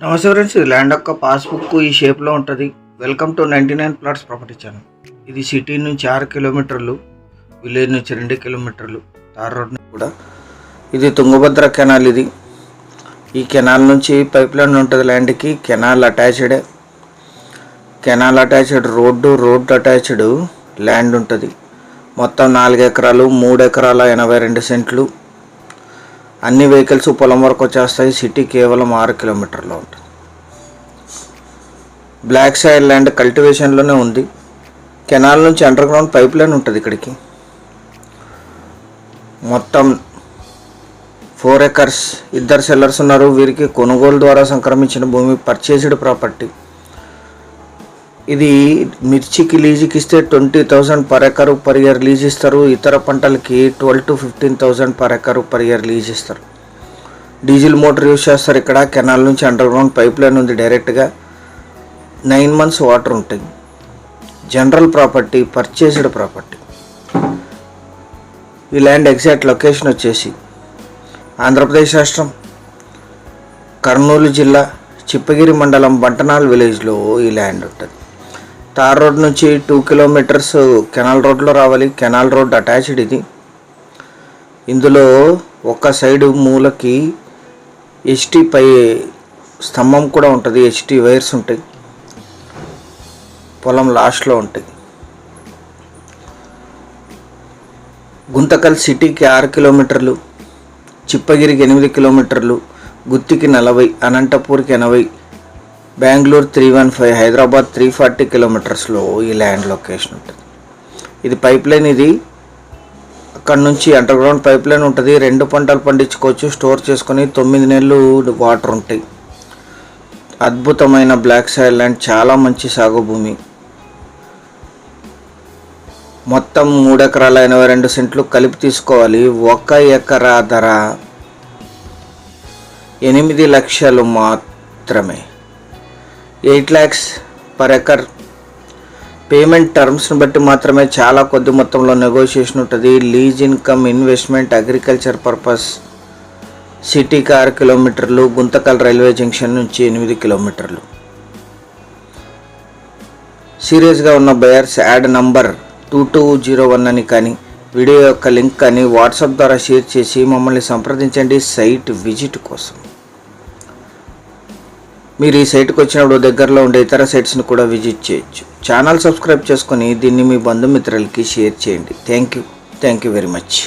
నమస్తే ఫ్రెండ్స్, ఇది ల్యాండ్ యొక్క పాస్బుక్ ఈ షేప్లో ఉంటుంది. Welcome to 99 plots property channel. ఇది సిటీ నుంచి 6 కిలోమీటర్లు, విలేజ్ నుంచి 2 కిలోమీటర్లు, తార్ రోడ్ కూడా. ఇది తుంగభద్ర కెనాల్. ఈ కెనాల్ నుంచి పైప్ లైన్ ఉంటుంది ల్యాండ్కి. Canal attached, road attached land ఉంటుంది. మొత్తం 4 ఎకరాలు, 3 ఎకరాల 82 సెంట్లు. అన్ని వెహికల్స్ పొలం వరకు వచ్చేస్తాయి. సిటీ కేవలం 6 కిలోమీటర్లో ఉంటుంది. బ్లాక్ సాయిల్ ల్యాండ్ కల్టివేషన్లోనే ఉంది. కెనాల్ నుంచి అండర్ గ్రౌండ్ పైప్ లైన్ ఉంటుంది ఇక్కడికి. మొత్తం 4 ఎకర్స్. 2 సెల్లర్స్ ఉన్నారు. వీరికి కొనుగోలు ద్వారా సంక్రమించిన భూమి, పర్చేస్డ్ ప్రాపర్టీ. ఇది మిర్చికి లీజుకి ఇస్తే 20,000 per acre per year lease ఇస్తారు. ఇతర పంటలకి 12,000 to 15,000 per acre per year lease ఇస్తారు. డీజిల్ మోటార్ యూజ్ చేస్తారు. ఇక్కడ కెనాల్ నుంచి అండర్ గ్రౌండ్ పైప్ లైన్ ఉంది డైరెక్ట్గా. 9 months వాటర్ ఉంటాయి. General property, purchased property. ఈ ల్యాండ్ ఎగ్జాక్ట్ లొకేషన్ వచ్చేసి ఆంధ్రప్రదేశ్ రాష్ట్రం, కర్నూలు జిల్లా, చిప్పగిరి మండలం, బంటనాల్ విలేజ్లో ఈ ల్యాండ్ ఉంటుంది. తార్ రోడ్ నుంచి 2 కిలోమీటర్స్ కెనాల్ రోడ్లో రావాలి. కెనాల్ రోడ్ అటాచ్డ్ ఇది. ఇందులో ఒక సైడు మూలకి హెచ్టీ పై స్తంభం కూడా ఉంటుంది. హెచ్టీ వైర్స్ ఉంటాయి. పొలం లాస్ట్లో ఉంటాయి. గుంతకల్ సిటీకి 6 కిలోమీటర్లు, చిప్పగిరికి 8 కిలోమీటర్లు, గుత్తికి 40, అనంతపూర్కి 80, బెంగళూరు 315, హైదరాబాద్ 340 కిలోమీటర్స్లో ఈ ల్యాండ్ లొకేషన్ ఉంటుంది. ఇది పైప్ లైన్. ఇది అక్కడ నుంచి అండర్ గ్రౌండ్ పైప్ లైన్ ఉంటుంది. 2 పంటలు పండించుకోవచ్చు. స్టోర్ చేసుకొని 9 నెలలు వాటర్ ఉంటాయి. అద్భుతమైన బ్లాక్ సాయిల్ ల్యాండ్, చాలా మంచి సాగు భూమి. మొత్తం 3 ఎకరాల 82 సెంట్లు కలిపి తీసుకోవాలి. 1 ఎకరా ధర 8 లక్షలు మాత్రమే. 8 lakhs పర్ ఎకర్. పేమెంట్ టర్మ్స్ని బట్టి మాత్రమే, చాలా కొద్ది మొత్తంలో నెగోషియేషన్ ఉంటుంది. Lease income, investment, agriculture purpose. సిటీకి 6 కిలోమీటర్లు, గుంతకల్ రైల్వే జంక్షన్ నుంచి 8 కిలోమీటర్లు. సీరియస్గా ఉన్న బయర్స్ యాడ్ నంబర్ 2201 అని కానీ, వీడియో యొక్క లింక్ కానీ వాట్సాప్ ద్వారా షేర్ చేసి మమ్మల్ని సంప్రదించండి సైట్ విజిట్ కోసం. మీరు ఈ సైట్కి వచ్చినప్పుడు దగ్గరలో ఉండే ఇతర సైట్స్ని కూడా విజిట్ చేయొచ్చు. ఛానల్ సబ్స్క్రైబ్ చేసుకొని దీన్ని మీ బంధుమిత్రులకి షేర్ చేయండి. Thank you very much.